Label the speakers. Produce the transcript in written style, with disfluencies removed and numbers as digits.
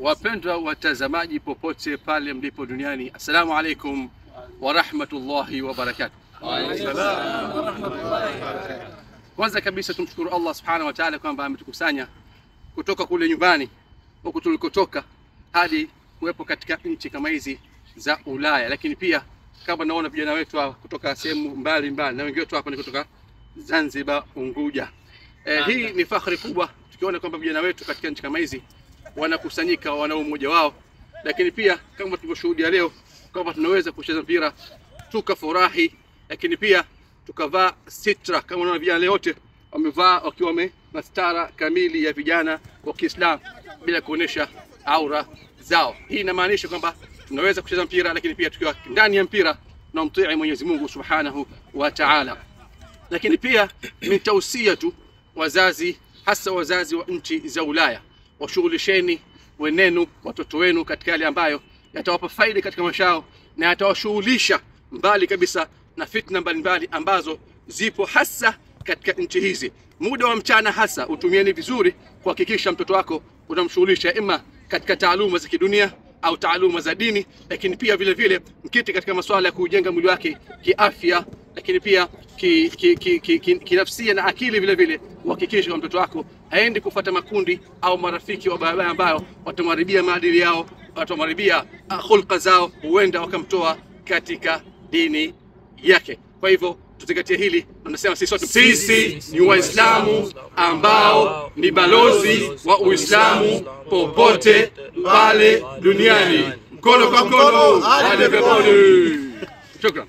Speaker 1: Wapendwa watazamaji popote pale mlipo duniani, assalamu alaikum wa rahmatullahi wa barakatuh. Kwanza kabisa tumshukuru Allah subhanahu wa ta'ala kwamba ametukusanya kutoka kule nyumbani huko tulikotoka hadi kuwepo katika nchi kama hizi za Ulaya, lakini pia kama naona vijana wetu kutoka sehemu mbalimbali na wengine wetu hapa ni kutoka Zanzibar, Unguja. Hii ni fahari kubwa tukiona kwamba vijana wetu katika nchi kama hizi wanakusanyika, wana umoja wao, lakini pia kama tulivyoshuhudia leo kwamba tunaweza kucheza mpira tukafurahi, lakini pia tukavaa sitra kama unaona vijana leo wote wamevaa wakiwa na stara kamili ya vijana wa Kiislamu bila kuonesha aura zao. Hii inamaanisha kwamba tunaweza kucheza mpira, lakini pia tukiwa ndani ya mpira tunamtii Mwenyezi Mungu Subhanahu wa Ta'ala. Lakini pia ni tausia tu wazazi, hasa wazazi wa nchi za Ulaya, washughulisheni wenenu watoto wenu katika yale ambayo yatawapa faida katika maisha yao na yatawashughulisha mbali kabisa na fitna mbalimbali ambazo zipo hasa katika nchi hizi. Muda wa mchana hasa utumieni vizuri kuhakikisha mtoto wako unamshughulisha ima katika taaluma za kidunia au taaluma za dini, lakini pia vile vile mkiti katika masuala ya kujenga mwili wake kiafya, lakini pia kinafsia na akili vile vile. Uhakikishe mtoto wako haendi kufuata makundi au marafiki wa barabara ambao watamharibia maadili yao, watamharibia khulqa zao, huenda wakamtoa katika dini yake. Kwa hivyo tuzingatie hili. Tunasema sisi ni Waislamu ambao ni balozi wa Uislamu popote pale duniani. Mkono kwa mkono hadi peponi. Shukran.